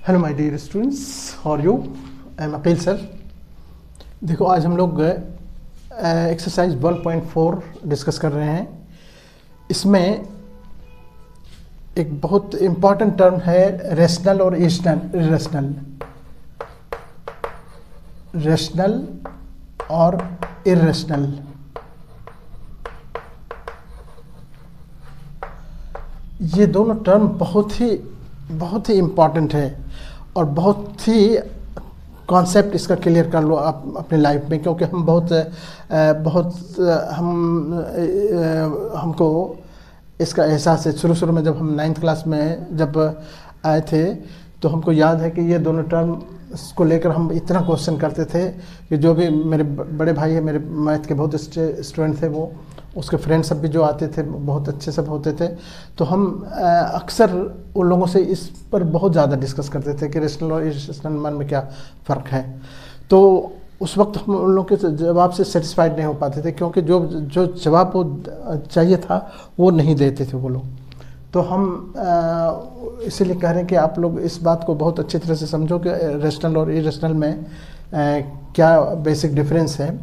Hello my dear students, how are you? I am Akeel sir. देखो, आज हम लोग एक्सरसाइज 1.4 डिस्कस कर रहे हैं। इसमें एक बहुत इम्पॉर्टेंट टर्म है रेशनल और इरेशनल। रेशनल और इरेशनल। ये दोनों टर्म बहुत ही इम्पॉर्टेंट है और बहुत ही कॉन्सेप्ट इसका क्लियर कर लो आप अपने लाइफ में, क्योंकि हम हमको इसका एहसास है। शुरू में जब हम 9th क्लास में जब आए थे तो हमको याद है कि ये दोनों टर्म को लेकर हम इतना क्वेश्चन करते थे कि जो भी मेरे बड़े भाई है, मेरे मैथ के बहुत स्टूडेंट थे, वो उसके फ्रेंड सब भी जो आते थे बहुत अच्छे सब होते थे, तो हम अक्सर उन लोगों से इस पर बहुत ज़्यादा डिस्कस करते थे कि रेशनल और इरेशनल मन में क्या फ़र्क है। तो उस वक्त हम उन लोगों के जवाब से सेटिस्फाइड नहीं हो पाते थे, क्योंकि जो जवाब वो चाहिए था वो नहीं देते थे वो लोग। तो हम इसीलिए कह रहे हैं कि आप लोग इस बात को बहुत अच्छी तरह से समझो कि रेशनल और इरेशनल में क्या बेसिक डिफरेंस है।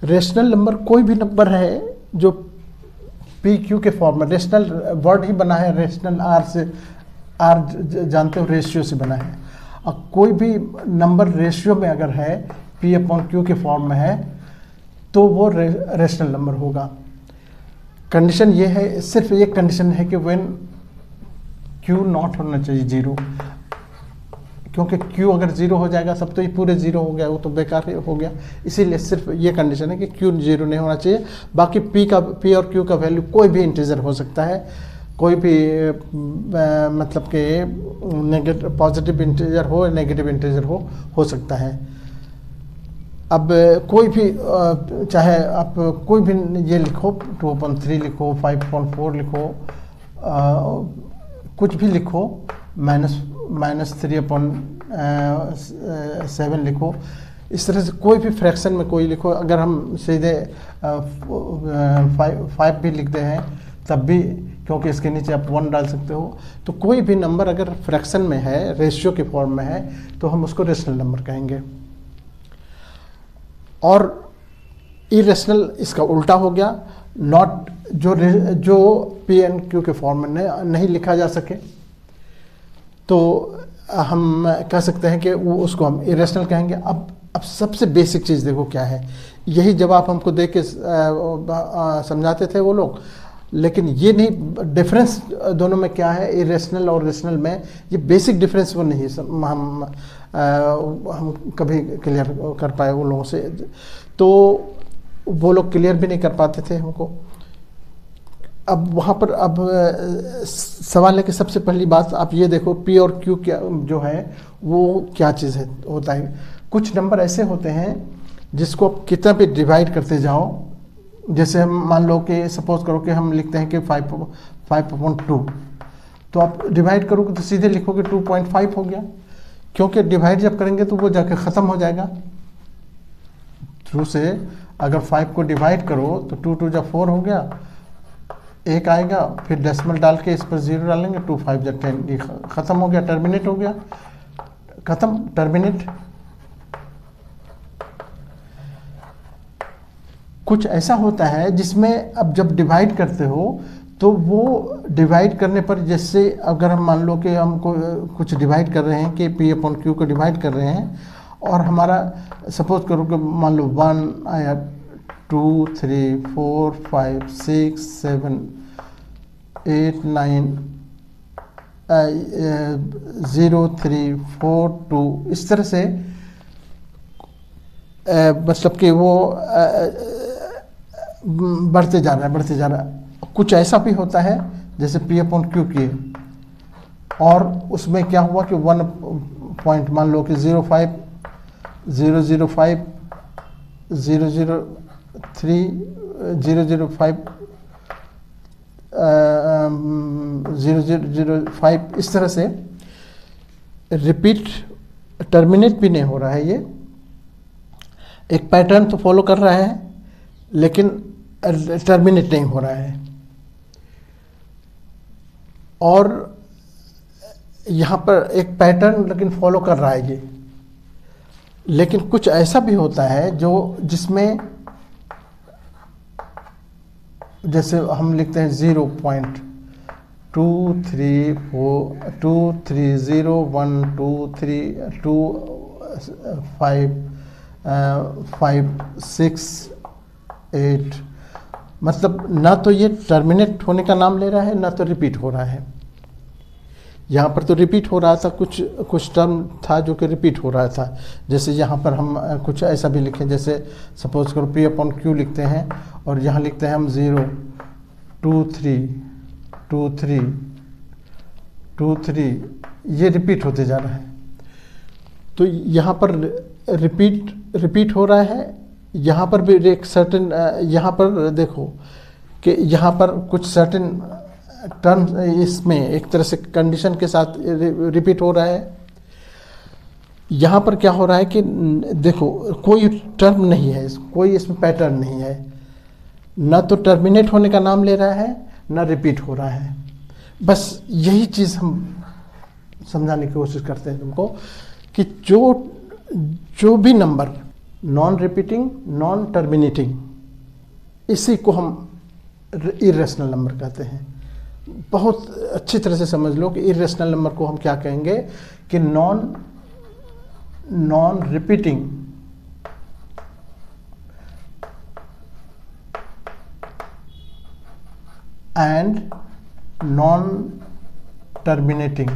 रेशनल नंबर कोई भी नंबर है जो पी क्यू के फॉर्म में, रेशनल वर्ड ही बना है रेशनल आर से, आर जानते हो रेशियो से बना है। और कोई भी नंबर रेशियो में अगर है पी अपॉन क्यू के फॉर्म में है तो वो रेशनल नंबर होगा। कंडीशन ये है, सिर्फ एक कंडीशन है कि व्हेन क्यू नॉट होना चाहिए जीरो, क्योंकि क्यू अगर जीरो हो जाएगा सब तो ये पूरे जीरो हो गया, वो तो बेकार हो गया। इसीलिए सिर्फ ये कंडीशन है कि क्यू जीरो नहीं होना चाहिए। बाकी पी और क्यू का वैल्यू कोई भी इंटीजर हो सकता है, कोई भी मतलब कि पॉजिटिव इंटीजर हो, नेगेटिव इंटीजर हो सकता है। अब कोई भी चाहे आप कोई भी ये लिखो, 2/3 लिखो, 5/4 लिखो, कुछ भी लिखो, -3/7 लिखो, इस तरह से कोई भी फ्रैक्शन में कोई लिखो। अगर हम सीधे 5 भी लिखते हैं तब भी, क्योंकि इसके नीचे आप 1 डाल सकते हो। तो कोई भी नंबर अगर फ्रैक्शन में है, रेशियो के फॉर्म में है, तो हम उसको रेशनल नंबर कहेंगे। और इरेशनल इसका उल्टा हो गया, नॉट जो पी एन क्यू के फॉर्म में नहीं लिखा जा सके तो हम कह सकते हैं कि वो उसको हम इरेशनल कहेंगे। अब सबसे बेसिक चीज़ देखो क्या है, यही जवाब हमको दे के समझाते थे वो लोग, लेकिन ये नहीं डिफरेंस दोनों में क्या है, इरेशनल और रेशनल में ये बेसिक डिफरेंस वो नहीं हम कभी क्लियर कर पाए उन लोगों से। तो वो लोग क्लियर भी नहीं कर पाते थे हमको। अब वहाँ पर अब सवाल है कि सबसे पहली बात आप ये देखो, पी और क्यू क्या जो है वो क्या चीज़ है होता है। कुछ नंबर ऐसे होते हैं जिसको आप कितना भी डिवाइड करते जाओ, जैसे हम मान लो कि सपोज करो कि हम लिखते हैं कि 5/2, तो आप डिवाइड करोगे तो सीधे लिखोगे 2.5 हो गया, क्योंकि डिवाइड जब करेंगे तो वो जाके ख़त्म हो जाएगा। थ्रू से अगर 5 को डिवाइड करो तो 2 × 4 हो गया, एक आएगा, फिर डेसिमल डाल के इस पर 0 डालेंगे, 2 × 5 = 10, ये ख़त्म हो गया, टर्मिनेट हो गया, ख़त्म, टर्मिनेट। कुछ ऐसा होता है जिसमें अब जब डिवाइड करते हो तो वो डिवाइड करने पर, जैसे अगर हम मान लो कि हमको कुछ डिवाइड कर रहे हैं कि पी अपॉन क्यू को डिवाइड कर रहे हैं, और हमारा सपोज करो कि मान लो 1 आया, 2 3 4 5 6 7 8 9 0 3 4 2, इस तरह से मतलब कि वो बढ़ते जा रहा है। कुछ ऐसा भी होता है जैसे पी अपॉन क्यू किए, और उसमें क्या हुआ कि 1 पॉइंट मान लो कि 0.5 0.05 0.03 0.05 0.005, इस तरह से रिपीट, टर्मिनेट भी नहीं हो रहा है। ये एक पैटर्न तो फॉलो कर रहा है लेकिन टर्मिनेट नहीं हो रहा है। और यहाँ पर एक पैटर्न लेकिन फॉलो कर रहा है ये। लेकिन कुछ ऐसा भी होता है जो जिसमें जैसे हम लिखते हैं 0.2341230556 मतलब ना तो ये टर्मिनेट होने का नाम ले रहा है ना तो रिपीट हो रहा है। यहाँ पर तो रिपीट हो रहा था, कुछ टर्म था जो कि रिपीट हो रहा था। जैसे यहाँ पर हम कुछ ऐसा भी लिखें, जैसे सपोज करो P अपॉन Q लिखते हैं और यहाँ लिखते हैं हम 0 2 3 2 3 2 3, ये रिपीट होते जा रहा है। तो यहाँ पर रिपीट हो रहा है। यहाँ पर भी एक सर्टेन, यहाँ पर देखो कि यहाँ पर कुछ सर्टेन टर्म इसमें एक तरह से कंडीशन के साथ रिपीट हो रहा है। यहाँ पर क्या हो रहा है कि देखो कोई टर्म नहीं है, कोई इसमें पैटर्न नहीं है, ना तो टर्मिनेट होने का नाम ले रहा है ना रिपीट हो रहा है। बस यही चीज़ हम समझाने की कोशिश करते हैं तुमको कि जो भी number non repeating non terminating, इसी को हम इरेशनल नंबर कहते हैं। बहुत अच्छी तरह से समझ लो कि इरेशनल नंबर को हम क्या कहेंगे कि non repeating and non terminating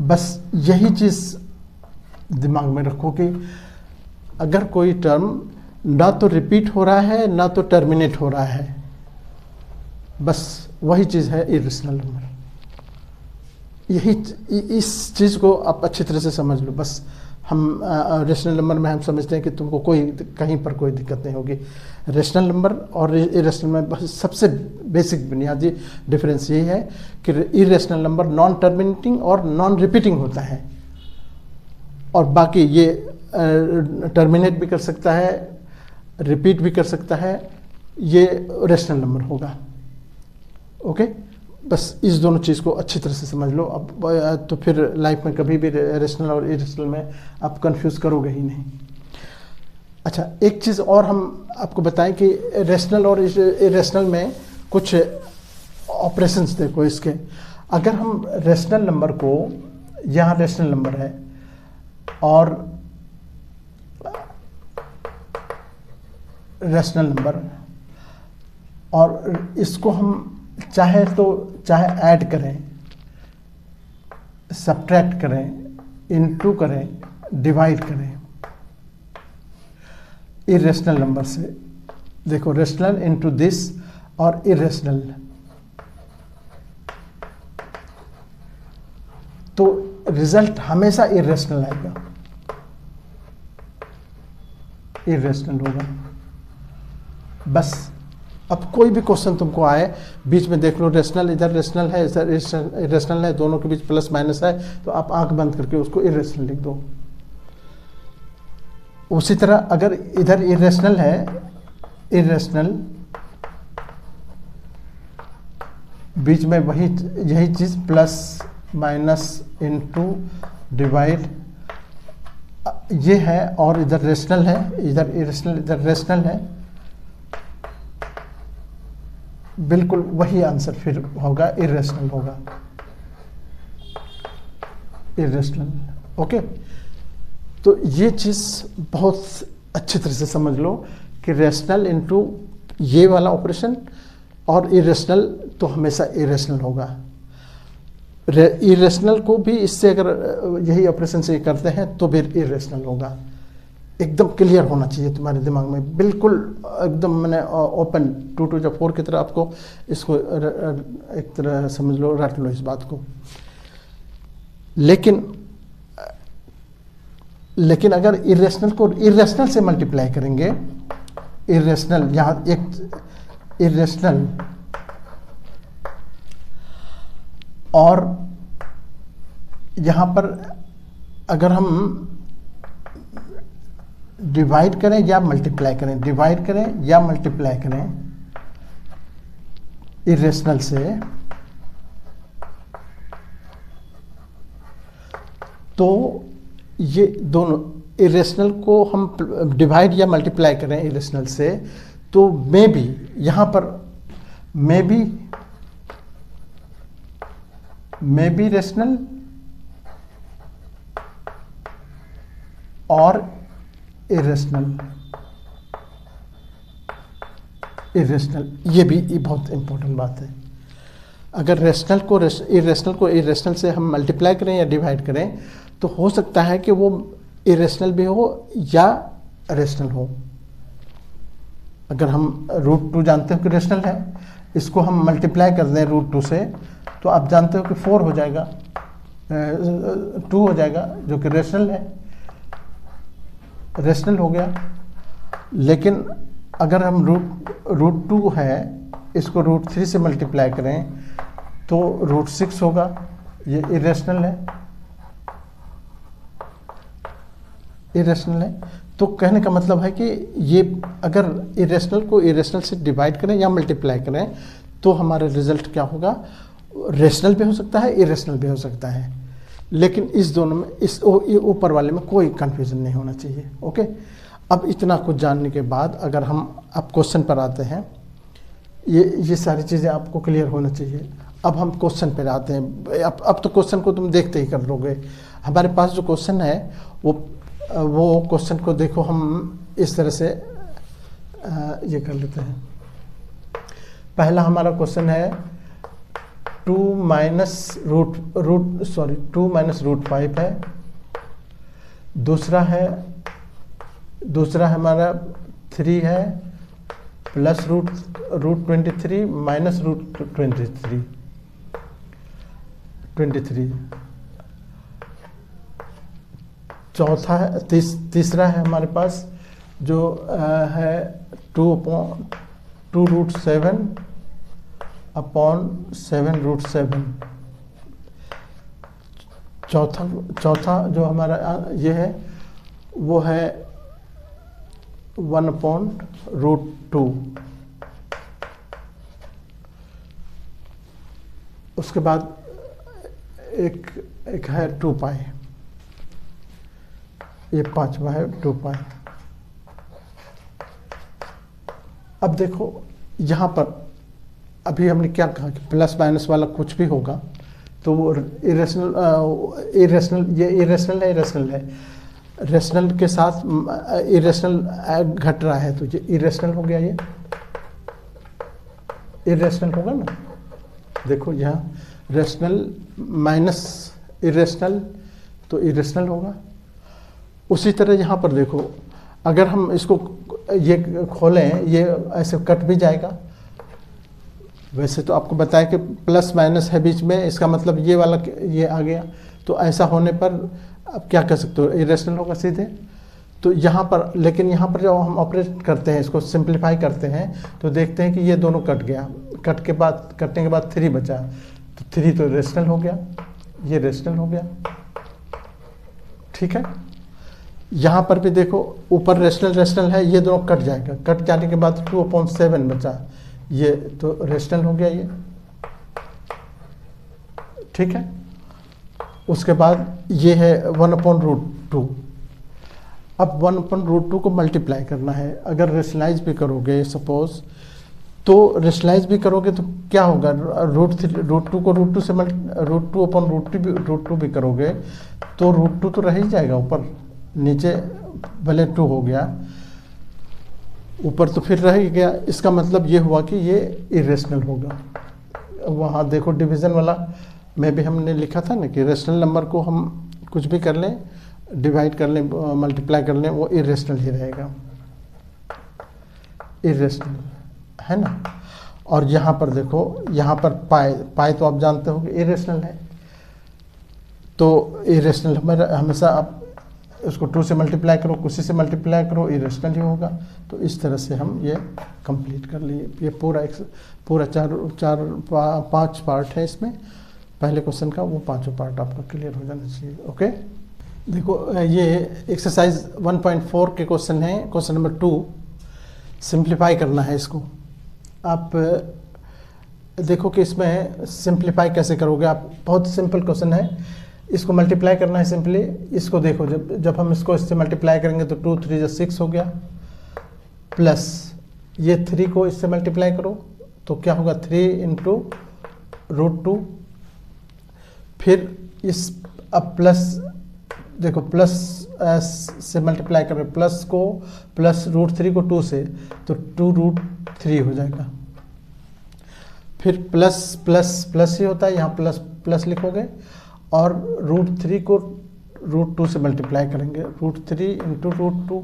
बस यही चीज़ दिमाग में रखो कि अगर कोई टर्म ना तो रिपीट हो रहा है ना तो टर्मिनेट हो रहा है, बस वही चीज़ है इरेशनल नंबर। यही इस चीज़ को आप अच्छी तरह से समझ लो। बस हम रेशनल नंबर में हम समझते हैं कि तुमको कहीं पर कोई दिक्कत नहीं होगी। रेशनल नंबर और इरेशनल में बस सबसे बेसिक बुनियादी डिफरेंस यही है कि इरेशनल नंबर नॉन टर्मिनेटिंग और नॉन रिपीटिंग होता है, और बाकी ये टर्मिनेट भी कर सकता है, रिपीट भी कर सकता है, ये रेशनल नंबर होगा। ओके, बस इस दोनों चीज़ को अच्छी तरह से समझ लो। अब तो फिर लाइफ में कभी भी रेशनल और इरेशनल में आप कंफ्यूज करोगे ही नहीं। अच्छा, एक चीज़ और हम आपको बताएं कि रेशनल और इरेशनल में कुछ ऑपरेशंस देखो इसके। अगर हम रेशनल नंबर को, यहाँ रेशनल नंबर है और रेशनल नंबर, और इसको हम चाहे ऐड करें, सब्ट्रैक्ट करें, इनटू करें, डिवाइड करें इरेशनल नंबर से। देखो, रेशनल इनटू दिस और इरेशनल, तो रिजल्ट हमेशा इरेशनल आएगा, इरेशनल होगा। बस अब कोई भी क्वेश्चन तुमको आए, बीच में देख लो रेशनल, इधर रेशनल है, इधर इरेशनल है, दोनों के बीच प्लस माइनस है, तो आप आंख बंद करके उसको इरेशनल लिख दो। उसी तरह अगर इधर इरेशनल है, इरेशनल, बीच में यही चीज प्लस माइनस इनटू डिवाइड ये है, और इधर रेशनल है, इधर इरेशनल, इधर रेशनल है, बिल्कुल वही आंसर फिर होगा, इरेशनल होगा, इरेशनल। ओके, तो ये चीज़ बहुत अच्छी तरह से समझ लो कि रेशनल इनटू ये वाला ऑपरेशन और इरेशनल तो हमेशा इरेशनल होगा। इरेशनल को भी इससे अगर यही ऑपरेशन से करते हैं तो फिर इरेशनल होगा। एकदम क्लियर होना चाहिए तुम्हारे दिमाग में, बिल्कुल एकदम मैंने ओपन 2 to the 4 की तरह आपको इसको एक तरह समझ लो, रट लो इस बात को। लेकिन अगर इरेशनल को इरेशनल से मल्टीप्लाई करेंगे, इरेशनल, यहाँ एक इरेशनल और यहाँ पर अगर हम डिवाइड करें या मल्टीप्लाई करें, डिवाइड करें या मल्टीप्लाई करें, इरेशनल से, तो ये दोनों इरेशनल को हम डिवाइड या मल्टीप्लाई करें इरेशनल से, तो मे बी यहाँ पर मे बी रेशनल और इरेशनल, ये बहुत इंपॉर्टेंट बात है। अगर रेशनल को इरेशनल से हम मल्टीप्लाई करें या डिवाइड करें, तो हो सकता है कि वो इरेशनल भी हो या रेशनल हो। अगर हम √2 जानते हो कि रेशनल है, इसको हम मल्टीप्लाई कर दें √2 से, तो आप जानते हो कि 4 हो जाएगा, 2 हो जाएगा, जो कि रेशनल हो गया। लेकिन अगर हम √2 है, इसको √3 से मल्टीप्लाई करें तो √6 होगा, ये इरेशनल है। तो कहने का मतलब है कि ये अगर इरेशनल को इरेशनल से डिवाइड करें या मल्टीप्लाई करें, तो हमारा रिजल्ट क्या होगा, रेशनल भी हो सकता है, इरेशनल भी हो सकता है। लेकिन इस दोनों में, इस ऊपर वाले में कोई कंफ्यूजन नहीं होना चाहिए। ओके, अब इतना कुछ जानने के बाद अगर हम अब क्वेश्चन पर आते हैं, ये सारी चीज़ें आपको क्लियर होना चाहिए। अब हम क्वेश्चन पर आते हैं। अब तो क्वेश्चन को तुम देखते ही कर लोगे। हमारे पास जो क्वेश्चन है वो क्वेश्चन को देखो, हम इस तरह से ये कर लेते हैं। पहला हमारा क्वेश्चन है 2 -√5 है। दूसरा है हमारा 3 है प्लस √23 माइनस √23। चौथा है तीसरा है हमारे पास जो है 2√7/7 चौथा जो हमारा ये है वो है 1/√2। उसके बाद एक है 2π, ये 5वां है 2π। अब देखो यहाँ पर अभी हमने क्या कहा कि प्लस माइनस वाला कुछ भी होगा तो वो इरेशनल है। रेशनल के साथ इरेशनल घट रहा है तो ये इरेशनल हो गया, ये इरेशनल होगा ना। देखो यहाँ रेशनल माइनस इरेशनल तो इरेशनल होगा। उसी तरह यहाँ पर देखो, अगर हम इसको ये खोलें, ये ऐसे कट भी जाएगा। वैसे तो आपको बताया कि प्लस माइनस है बीच में, इसका मतलब ये वाला ये आ गया, तो ऐसा होने पर अब क्या कर सकते हो, इरेशनल होगा सीधे। तो यहाँ पर, लेकिन यहाँ पर जब हम ऑपरेट करते हैं, इसको सिंप्लीफाई करते हैं, तो देखते हैं कि ये दोनों कट गया। कटने के बाद 3 बचा, तो 3 तो रेशनल हो गया, ये रेशनल हो गया। ठीक है, यहाँ पर भी देखो ऊपर रेशनल है, ये दोनों कट जाएगा। कट जाने के बाद 2/7 बचा, ये तो रेशनल हो गया ये। ठीक है, उसके बाद ये है 1/√2। अब 1/√2 को मल्टीप्लाई करना है। अगर रेशनलाइज भी करोगे सपोज, तो रेशनलाइज भी करोगे तो क्या होगा, √2 को √2 से √2/√2 भी करोगे तो √2 तो रह ही जाएगा ऊपर, नीचे भले 2 हो गया, ऊपर तो फिर रह ही गया। इसका मतलब ये हुआ कि ये इरेशनल होगा। वहाँ देखो डिवीज़न वाला में भी हमने लिखा था ना कि रेशनल नंबर को हम कुछ भी कर लें, डिवाइड कर लें, मल्टीप्लाई कर लें, वो इरेशनल ही रहेगा, इरेशनल है ना। और यहाँ पर देखो, यहाँ पर पाई तो आप जानते हो कि इरेशनल है, तो इरेशनल हमेशा आप उसको 2 से मल्टीप्लाई करो, उसी से मल्टीप्लाई करो, इरेशनल ही होगा। तो इस तरह से हम ये कंप्लीट कर लिए। ये पूरा 5 पार्ट है इसमें, पहले क्वेश्चन का, वो 5 पार्ट आपका क्लियर हो जाना चाहिए। ओके, देखो ये एक्सरसाइज 1.4 के क्वेश्चन है, क्वेश्चन नंबर 2। सिंप्लीफाई करना है इसको। आप देखो कि इसमें सिंप्लीफाई कैसे करोगे आप। बहुत सिंपल क्वेश्चन है, इसको मल्टीप्लाई करना है सिंपली। इसको देखो, जब हम इसको इससे मल्टीप्लाई करेंगे तो 2 3 6 हो गया, प्लस ये 3 को इससे मल्टीप्लाई करो तो क्या होगा 3 इंटू √2। फिर इस अब प्लस देखो, प्लस से मल्टीप्लाई कर रहे हैं, प्लस को प्लस √3 को 2 से, तो 2√3 हो जाएगा। फिर प्लस प्लस प्लस ही होता है, यहाँ प्लस प्लस लिखोगे और √3 को √2 से मल्टीप्लाई करेंगे, √3 इंटू √2।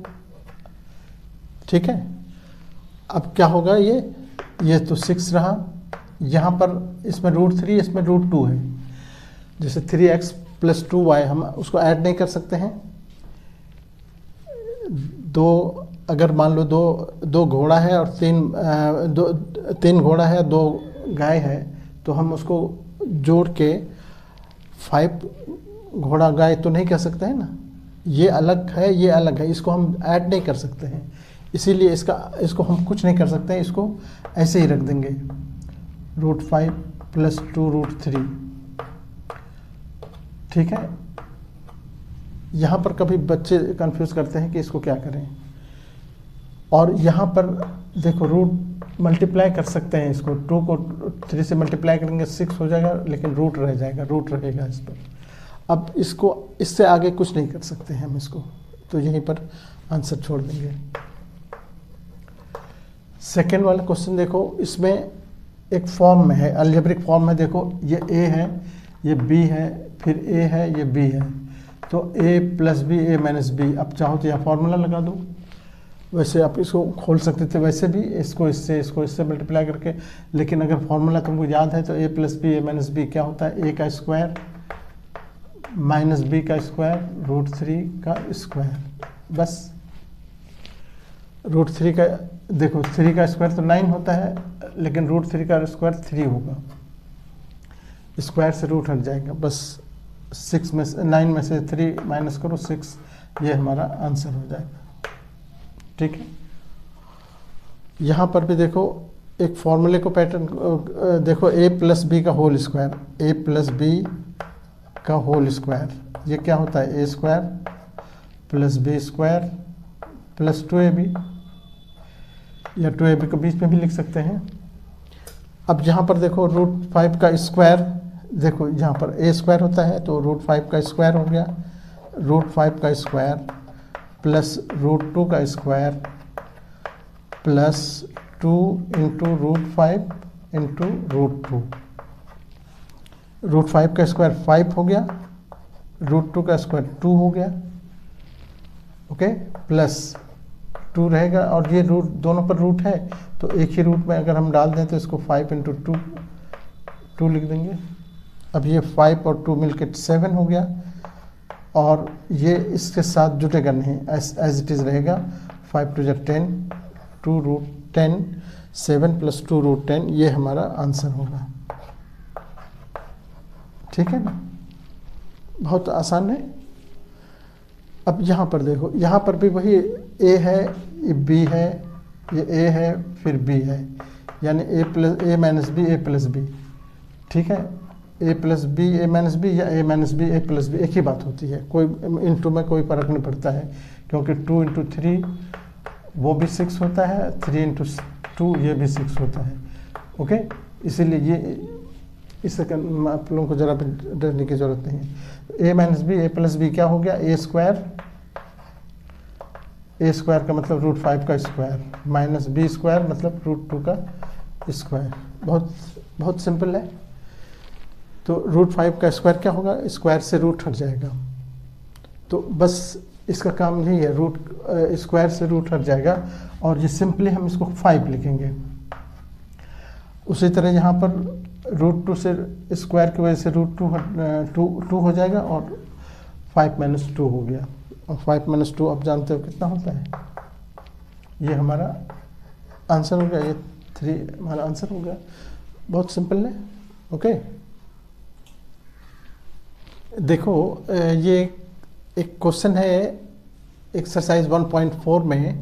ठीक है, अब क्या होगा, ये तो 6 रहा, यहाँ पर इसमें √3 इसमें √2 है। जैसे 3x + 2y हम उसको ऐड नहीं कर सकते हैं। अगर मान लो दो घोड़ा है और 3 घोड़ा है 2 गाय है, तो हम उसको जोड़ के 5 घोड़ा गाय तो नहीं कह सकते हैं ना। ये अलग है, ये अलग है, इसको हम ऐड नहीं कर सकते हैं, इसीलिए इसको हम कुछ नहीं कर सकते हैं, इसको ऐसे ही रख देंगे √5 + 2√3। ठीक है, यहाँ पर कभी बच्चे कंफ्यूज करते हैं कि इसको क्या करें। और यहाँ पर देखो रूट मल्टीप्लाई कर सकते हैं, इसको 2 को 3 से मल्टीप्लाई करेंगे 6 हो जाएगा, लेकिन रूट रह जाएगा, रूट रहेगा इस पर। अब इसको इससे आगे कुछ नहीं कर सकते हैं हम इसको, तो यहीं पर आंसर छोड़ देंगे। सेकेंड वाला क्वेश्चन देखो, इसमें एक फॉर्म में है, अलजेब्रिक फॉर्म में। देखो ये a है, ये b है, फिर a है, ये b है, तो a + b a - b। अब चाहो तो यह फार्मूला लगा दो, वैसे आप इसको खोल सकते थे, वैसे भी इसको इससे मल्टीप्लाई करके। लेकिन अगर फार्मूला तुमको याद है तो a + b a - b क्या होता है, a का स्क्वायर - b का स्क्वायर √3 का स्क्वायर। बस √3 का देखो, 3 का स्क्वायर तो 9 होता है, लेकिन √3 का स्क्वायर 3 होगा, स्क्वायर से रूट हट जाएगा। बस 9 में से 3 माइनस करो 6, ये हमारा आंसर हो जाएगा। ठीक है, यहाँ पर भी देखो एक फॉर्मूले को पैटर्न देखो, a + b का होल स्क्वायर, a + b का होल स्क्वायर, ये क्या होता है, a² + b² + 2ab, या 2ab को बीच में भी लिख सकते हैं। अब यहाँ पर देखो √5 का स्क्वायर, देखो यहाँ पर a² होता है तो √5 का स्क्वायर हो गया, √5 का स्क्वायर प्लस √2 का स्क्वायर प्लस 2 इंटू √5 इंटू √2। √5 का स्क्वायर 5 हो गया, √2 का स्क्वायर 2 हो गया, ओके, प्लस 2 रहेगा, और ये रूट दोनों पर रूट है तो एक ही रूट में अगर हम डाल दें तो इसको 5 इंटू 2 लिख देंगे। अब ये 5 और 2 मिलकर 7 हो गया, और ये इसके साथ जुटेगा नहीं, एज इट इज़ रहेगा। 5 × 10, 2√10, 7 + 2√10, ये हमारा आंसर होगा। ठीक है ना, बहुत आसान है। अब यहाँ पर देखो, यहाँ पर भी वही a है, ये b है, ये a है, फिर b है, यानी a - b a + b। ठीक है, a + b a - b या a - b a + b एक ही बात होती है, कोई इंटू में कोई फ़र्क नहीं पड़ता है, क्योंकि 2 × 3 वो भी 6 होता है, 3 × 2 ये भी 6 होता है। ओके, इसीलिए ये इससे आप लोगों को ज़रा भी डरने की ज़रूरत नहीं है। a - b a + b क्या हो गया, a² का मतलब √5 का स्क्वायर माइनस b² मतलब √2 का स्क्वायर। बहुत सिंपल है। तो √5 का स्क्वायर क्या होगा, स्क्वायर से रूट हट जाएगा, तो बस इसका काम यही है, स्क्वायर से रूट हट जाएगा, और ये सिंपली हम इसको 5 लिखेंगे। उसी तरह यहाँ पर √2 से स्क्वायर की वजह से √2 हो जाएगा, और 5 - 2 हो गया, और 5 - 2 आप जानते हो कितना होता है, ये हमारा आंसर हो गया, ये 3 हमारा आंसर हो गया। बहुत सिंपल है। ओके, देखो ये एक क्वेश्चन है एक्सरसाइज 1.4 में,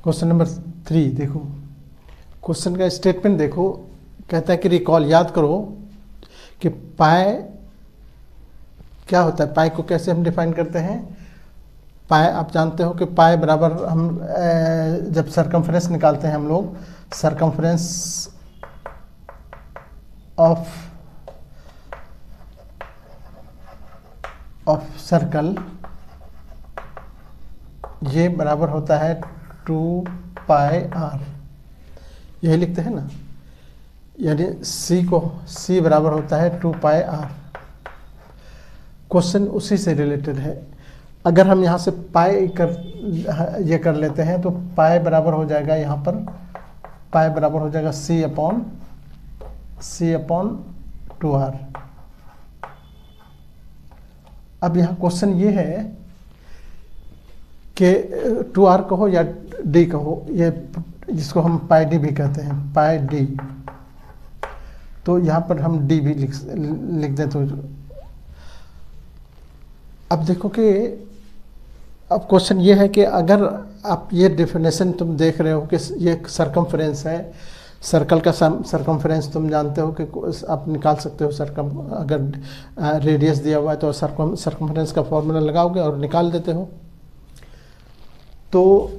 क्वेश्चन नंबर 3। देखो क्वेश्चन का स्टेटमेंट देखो कहता है कि रिकॉल, याद करो कि पाई क्या होता है, पाई को कैसे हम डिफाइन करते हैं। पाई आप जानते हो कि पाई बराबर हम जब सरकमफ्रेंस निकालते हैं हम लोग, सरकमफ्रेंस ऑफ सर्कल, ये बराबर होता है 2 पाई आर, यही लिखते हैं ना, यानी C बराबर होता है 2 पाई आर। क्वेश्चन उसी से रिलेटेड है। अगर हम यहाँ से पाई ये कर लेते हैं तो पाई बराबर हो जाएगा, यहाँ पर पाई बराबर हो जाएगा C अपॉन 2R। अब यहाँ क्वेश्चन ये है कि 2R कहो या D कहो, ये जिसको हम पाई D भी कहते हैं, पाई D, तो यहाँ पर हम D भी लिख दें। तो अब देखो कि अब क्वेश्चन ये है कि अगर आप ये डेफिनेशन तुम देख रहे हो कि ये सरकमफ्रेंस है, सर्कल का सरकमफ्रेंस तुम जानते हो कि आप निकाल सकते हो, अगर रेडियस दिया हुआ है तो सरकमफ्रेंस का फॉर्मूला लगाओगे और निकाल देते हो। तो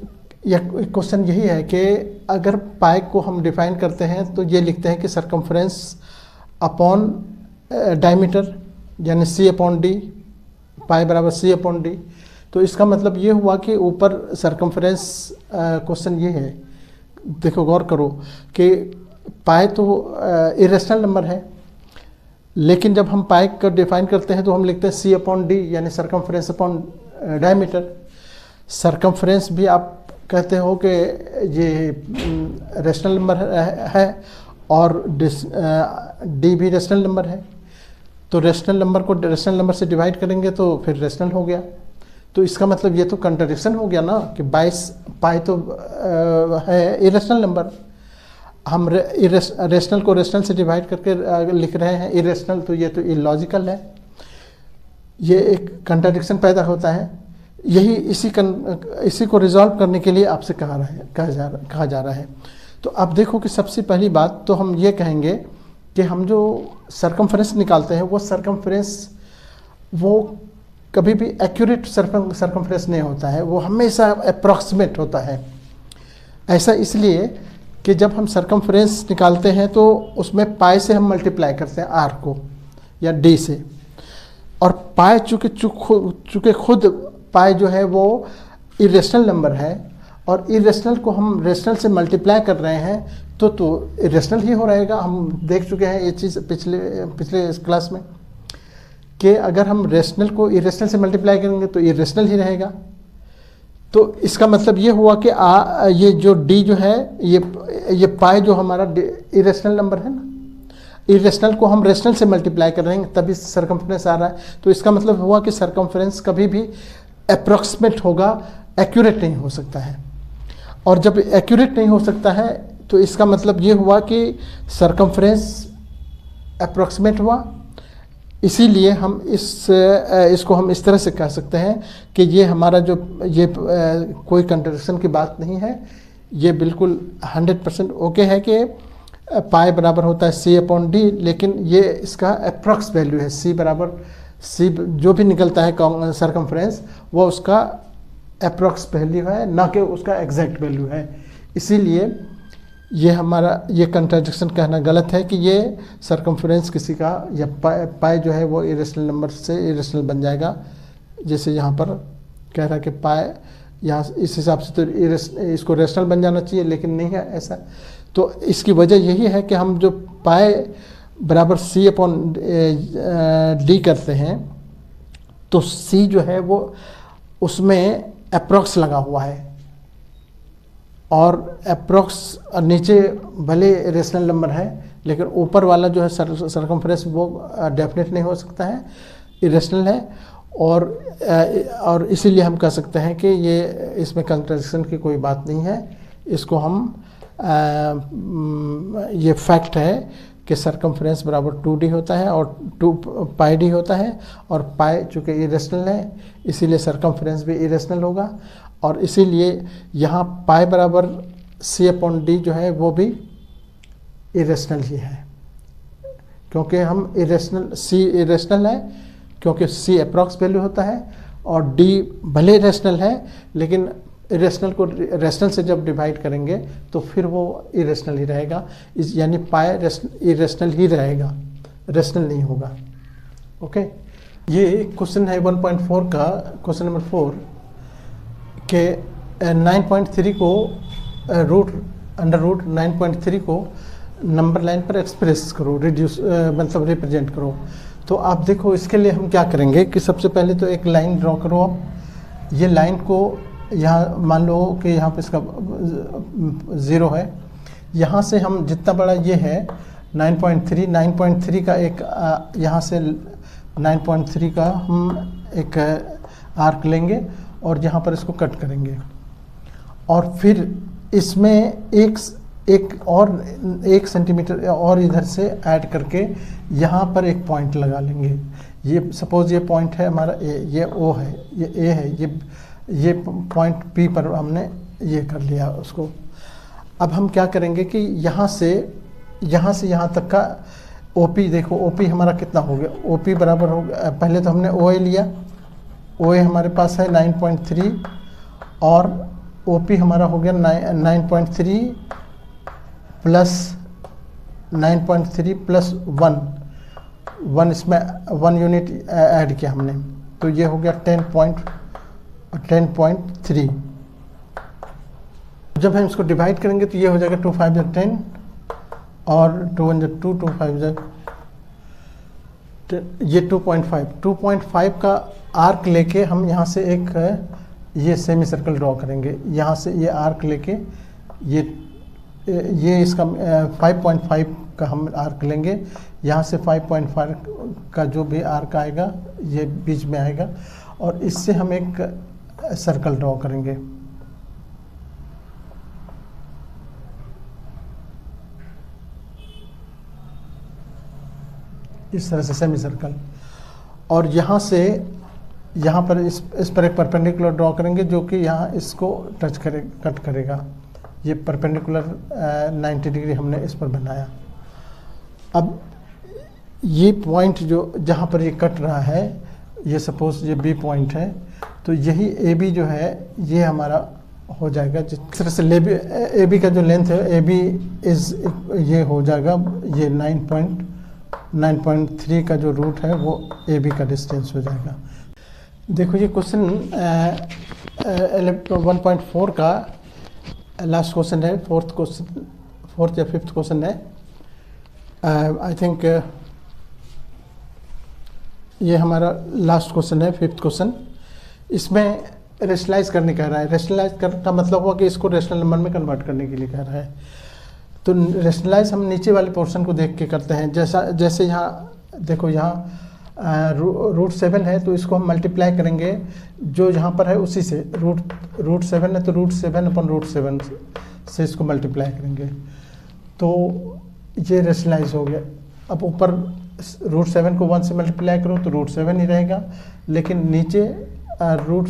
यह क्वेश्चन यही है कि अगर पाई को हम डिफाइन करते हैं तो ये लिखते हैं कि सरकमफ्रेंस अपॉन डायमीटर, यानी C अपॉन D, पाई बराबर C अपॉन D। तो इसका मतलब ये हुआ कि ऊपर सरकमफ्रेंस, क्वेश्चन ये है, देखो गौर करो कि पाई तो इरेशनल नंबर है, लेकिन जब हम पाई को डिफाइन करते हैं तो हम लिखते हैं C अपॉन D, यानी सरकमफ्रेंस अपॉन डायमीटर। सरकमफ्रेंस भी आप कहते हो कि ये रेशनल नंबर है और D भी रेशनल नंबर है, तो रेशनल नंबर को रेशनल नंबर से डिवाइड करेंगे तो फिर रेशनल हो गया। तो इसका मतलब ये तो कंट्राडिक्शन हो गया ना कि 22 पाई तो है इरेशनल नंबर, हम रेशनल को रेशनल से डिवाइड करके लिख रहे हैं इरेशनल, तो ये तो इलॉजिकल है, ये एक कंट्राडिक्शन पैदा होता है। यही इसी को रिजॉल्व करने के लिए आपसे कहा जा रहा है। तो अब देखो कि सबसे पहली बात तो हम ये कहेंगे कि हम जो सरकमफ्रेंस निकालते हैं वो सरकमफ्रेंस वो कभी भी एक्यूरेट सरकमफ्रेंस नहीं होता है, वो हमेशा अप्रॉक्सीमेट होता है। ऐसा इसलिए कि जब हम सरकमफ्रेंस निकालते हैं तो उसमें पाई से हम मल्टीप्लाई करते हैं आर को या डी से, और पाई चूँकि खुद पाई जो है वो इरेशनल नंबर है और इरेशनल को हम रेशनल से मल्टीप्लाई कर रहे हैं तो इरेशनल ही हो रहेगा। हम देख चुके हैं ये चीज़ पिछले इस क्लास में कि अगर हम रेशनल को इरेशनल से मल्टीप्लाई करेंगे तो इरेशनल ही रहेगा। तो इसका मतलब ये हुआ कि ये जो डी जो है ये पाई जो हमारा इरेशनल नंबर है ना, इरेशनल को हम रेशनल से मल्टीप्लाई कर रहे हैं तभी सरकमफ्रेंस आ रहा है। तो इसका मतलब हुआ कि सरकमफ्रेंस कभी भी अप्रॉक्सीमेट होगा, एक्यूरेट नहीं हो सकता है। और जब एक्यूरेट नहीं हो सकता है तो इसका मतलब ये हुआ कि सरकमफ्रेंस अप्रॉक्सीमेट हुआ। इसीलिए हम इसको हम इस तरह से कह सकते हैं कि ये हमारा जो ये कोई कंट्राडिक्शन की बात नहीं है, ये बिल्कुल 100% ओके है कि पाई बराबर होता है C अपॉन D, लेकिन ये इसका अप्रॉक्स वैल्यू है। C बराबर C जो भी निकलता है सरकमफ्रेंस वो उसका अप्रॉक्स वैल्यू है, ना कि उसका एग्जैक्ट वैल्यू है। इसीलिए ये हमारा ये कंट्राडिक्शन कहना गलत है कि ये सरकमफ्रेंस किसी का या पाई जो है वो इरेशनल नंबर से इरेशनल बन जाएगा, जैसे यहाँ पर कह रहा है कि पाई यहाँ इस हिसाब से तो इसको रेशनल बन जाना चाहिए, लेकिन नहीं है ऐसा। तो इसकी वजह यही है कि हम जो पाई बराबर C अपॉन D करते हैं तो C जो है वो उसमें अप्रॉक्स लगा हुआ है, और अप्रॉक्स नीचे भले रेशनल नंबर है लेकिन ऊपर वाला जो है सरकमफ्रेंस वो डेफिनेट नहीं हो सकता है, इरेशनल है। और इसीलिए हम कह सकते हैं कि ये इसमें कंट्राडिक्शन की कोई बात नहीं है। इसको हम ये फैक्ट है कि सरकमफ्रेंस बराबर 2D होता है और 2 पाई D होता है, और पाई चूँकि इरेशनल है इसीलिए सरकमफ्रेंस भी इरेशनल होगा, और इसीलिए यहाँ पाई बराबर C अपॉन D जो है वो भी इरेशनल ही है, क्योंकि हम इरेशनल, सी इरेशनल है क्योंकि सी अप्रॉक्स वैल्यू होता है, और डी भले रेशनल है लेकिन इरेशनल को रेशनल से जब डिवाइड करेंगे तो फिर वो इरेशनल ही रहेगा, इस यानी पाई इरेशनल ही रहेगा, रेशनल नहीं होगा। ओके, ये क्वेश्चन है 1.4 का, क्वेश्चन नंबर 4 के 9.3 को अंडर रूट 9.3 को नंबर लाइन पर एक्सप्रेस करो, रिड्यूस मतलब रिप्रेजेंट करो। तो आप देखो इसके लिए हम क्या करेंगे कि सबसे पहले तो एक लाइन ड्रॉ करो आप। ये लाइन को यहाँ मान लो कि यहाँ पे इसका 0 है, यहाँ से हम जितना बड़ा ये है 9.3 का एक यहाँ से 9.3 का हम एक आर्क लेंगे और यहाँ पर इसको कट करेंगे, और फिर इसमें एक और 1 सेंटीमीटर और इधर से ऐड करके यहाँ पर एक पॉइंट लगा लेंगे। ये सपोज ये पॉइंट है हमारा ए, ये ओ है, ये ए है, ये पॉइंट पी पर हमने ये कर लिया उसको। अब हम क्या करेंगे कि यहाँ से यहाँ तक का ओपी, देखो ओपी हमारा कितना हो गया, ओपी बराबर हो गया, पहले तो हमने ओए लिया, ओए हमारे पास है 9.3 और ओपी हमारा हो गया 9.3 प्लस 9.3 प्लस 1 इसमें 1 यूनिट ऐड किया हमने, तो ये हो गया 10.3। जब हम इसको डिवाइड करेंगे तो ये हो जाएगा 2 5 10 और 2 1 2 2 5 ये 2.5 का आर्क लेके हम यहाँ से एक ये सेमी सर्कल ड्रॉ करेंगे। यहाँ से ये आर्क लेके ये इसका 5.5 का हम आर्क लेंगे, यहाँ से 5.5 का जो भी आर्क आएगा ये बीच में आएगा, और इससे हम एक सर्कल ड्रॉ करेंगे। इस तरह से सेमी सर्कल, और यहाँ से यहाँ पर इस पर एक परपेंडिकुलर ड्रॉ करेंगे जो कि यहाँ इसको कट करेगा। ये परपेंडिकुलर 90 डिग्री हमने इस पर बनाया। अब ये पॉइंट जो जहाँ पर ये कट रहा है, ये सपोज ये बी पॉइंट है, तो यही ए बी जो है ये हमारा हो जाएगा। जिस तरह से ए बी का जो लेंथ है ए बी ये हो जाएगा, ये 9.3 का जो रूट है वो ए बी का डिस्टेंस हो जाएगा। देखो ये क्वेश्चन 1.4 का लास्ट क्वेश्चन है, फोर्थ या फिफ्थ क्वेश्चन है। आई थिंक ये हमारा लास्ट क्वेश्चन है, फिफ्थ क्वेश्चन। इसमें रेशनलाइज करने कह रहा है। रेशनलाइज करने का मतलब हुआ कि इसको रेशनल नंबर में कन्वर्ट करने के लिए कह रहा है। तो रेशनलाइज हम नीचे वाले पोर्शन को देख के करते हैं। जैसे यहाँ देखो, यहाँ रूट 7 है तो इसको हम मल्टीप्लाई करेंगे जो यहाँ पर है उसी से। रूट 7 है तो रूट 7/√7 से इसको मल्टीप्लाई करेंगे, तो ये रेशनलाइज हो गया। अब ऊपर रूट 7 को 1 से मल्टीप्लाई करो तो रूट 7 ही रहेगा, लेकिन नीचे रूट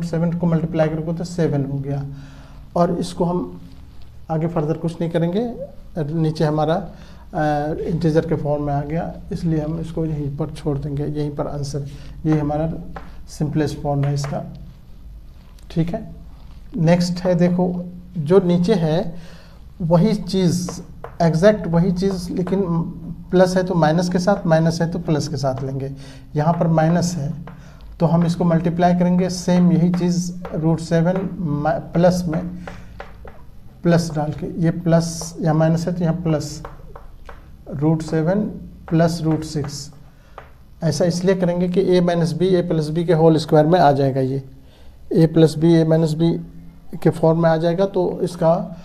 7 को मल्टीप्लाई करोगे तो 7 हो गया। और इसको हम आगे फर्दर कुछ नहीं करेंगे, नीचे हमारा इंटीजर के फॉर्म में आ गया, इसलिए हम इसको यहीं पर छोड़ देंगे। यहीं पर आंसर, ये हमारा सिंपलेस्ट फॉर्म है इसका। ठीक है, नेक्स्ट है, देखो जो नीचे है वही चीज़, एग्जैक्ट वही चीज़, लेकिन प्लस है तो माइनस के साथ, माइनस है तो प्लस के साथ लेंगे। यहाँ पर माइनस है तो हम इसको मल्टीप्लाई करेंगे, सेम यही चीज़ रूट 7 प्लस में प्लस डाल के, ये प्लस या माइनस है तो यहाँ प्लस रूट 7 प्लस रूट 6। ऐसा इसलिए करेंगे कि a प्लस बी के होल स्क्वायर में आ जाएगा। ये a प्लस बी के फॉर्म में आ जाएगा, तो इसका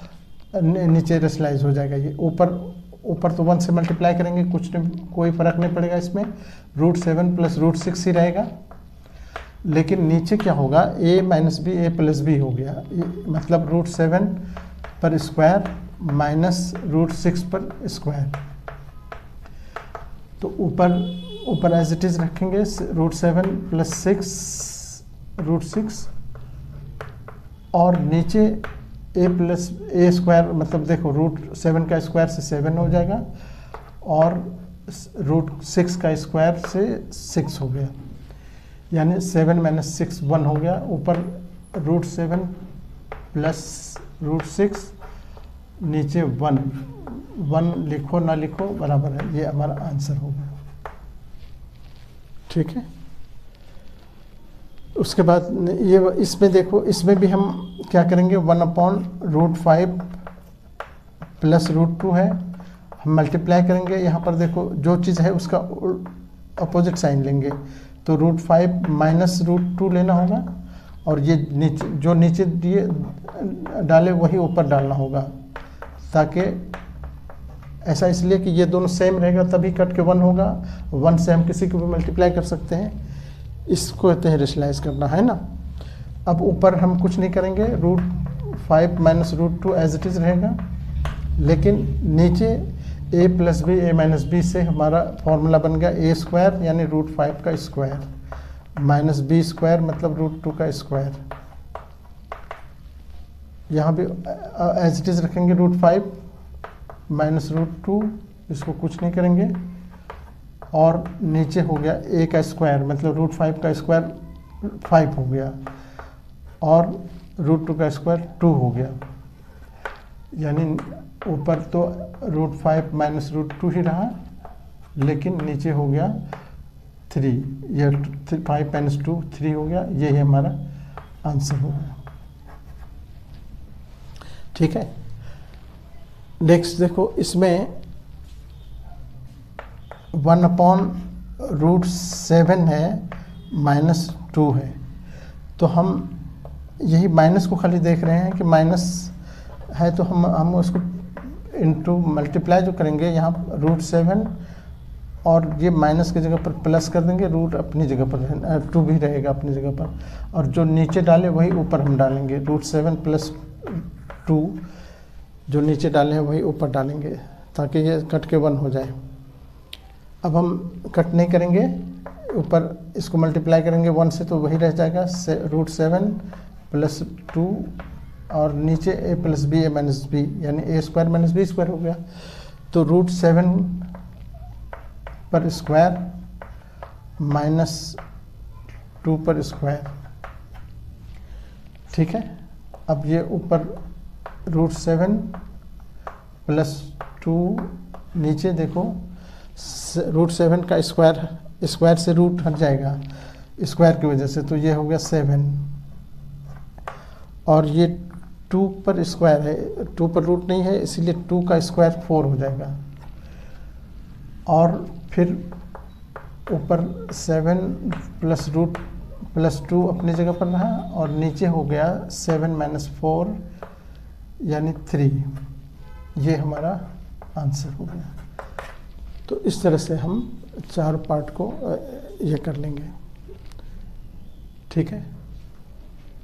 नीचे रेशनलाइज हो जाएगा। ये ऊपर तो 1 से मल्टीप्लाई करेंगे, कोई फ़र्क नहीं पड़ेगा इसमें, रूट 7 प्लस रूट 6 ही रहेगा। लेकिन नीचे क्या होगा, a प्लस बी हो गया, मतलब रूट 7 पर स्क्वायर माइनस रूट 6 पर स्क्वायर। तो ऊपर एज इट इज़ रखेंगे रूट 7 प्लस 6 रूट 6, और नीचे ए प्लस ए स्क्वायर मतलब देखो रूट 7 का स्क्वायर से 7 हो जाएगा और रूट 6 का स्क्वायर से 6 हो गया, यानी 7 माइनस 6 1 हो गया। ऊपर रूट 7 प्लस रूट 6 नीचे 1 लिखो ना लिखो बराबर है, ये हमारा आंसर होगा। ठीक है, उसके बाद ये इसमें देखो, इसमें भी हम क्या करेंगे, 1/√5 प्लस √2 है, हम मल्टीप्लाई करेंगे। यहाँ पर देखो जो चीज़ है उसका अपोजिट साइन लेंगे, तो √5 माइनस √2 लेना होगा और ये नीचे जो नीचे दिए डाले वही ऊपर डालना होगा, ताकि ऐसा इसलिए कि ये दोनों सेम रहेगा तभी कट के 1 होगा। 1 से हम किसी को भी मल्टीप्लाई कर सकते हैं, इसको कहते हैं रेशनलाइज करना, है ना। अब ऊपर हम कुछ नहीं करेंगे, √5 माइनस √2 एज इट इज़ रहेगा, लेकिन नीचे a plus B A minus B से हमारा फॉर्मूला बन गया a स्क्वायर यानी √5 का स्क्वायर माइनस बी स्क्वायर मतलब √2 का स्क्वायर। यहाँ भी एज इट इज़ रखेंगे √5 माइनस √2, इसको कुछ नहीं करेंगे, और नीचे हो गया a का स्क्वायर मतलब √5 का स्क्वायर 5 हो गया और √2 का स्क्वायर 2 हो गया, यानी ऊपर तो √5 माइनस √2 ही रहा, लेकिन नीचे हो गया 3, यह 5 माइनस 2 3 हो गया, यही हमारा आंसर हो गया। ठीक है, नेक्स्ट देखो, इसमें 1/√7 है -2 है, तो हम यही माइनस को खाली देख रहे हैं कि माइनस है, तो हम उसको इनटू मल्टीप्लाई जो करेंगे यहाँ √7 और ये माइनस की जगह पर प्लस कर देंगे, रूट अपनी जगह पर 2 भी रहेगा अपनी जगह पर, और जो नीचे डाले वही ऊपर हम डालेंगे, √7 प्लस 2 जो नीचे डाले हैं वही ऊपर डालेंगे, ताकि ये कट के 1 हो जाए। अब हम कट नहीं करेंगे, ऊपर इसको मल्टीप्लाई करेंगे 1 से तो वही रह जाएगा, √7 प्लस 2 और नीचे a plus B A minus B यानी a square minus B square हो गया, तो √7 पर स्क्वायर माइनस 2 पर स्क्वायर। ठीक है, अब ये ऊपर √7 प्लस 2 नीचे देखो √7 का स्क्वायर से रूट हट जाएगा स्क्वायर की वजह से, तो ये हो गया 7 और ये 2 पर स्क्वायर है, 2 पर रूट नहीं है इसीलिए 2 का स्क्वायर 4 हो जाएगा, और फिर ऊपर 7 प्लस √2 अपनी जगह पर रहा और नीचे हो गया 7 माइनस 4 यानी 3, ये हमारा आंसर हो गया। तो इस तरह से हम 4 पार्ट को ये कर लेंगे। ठीक है।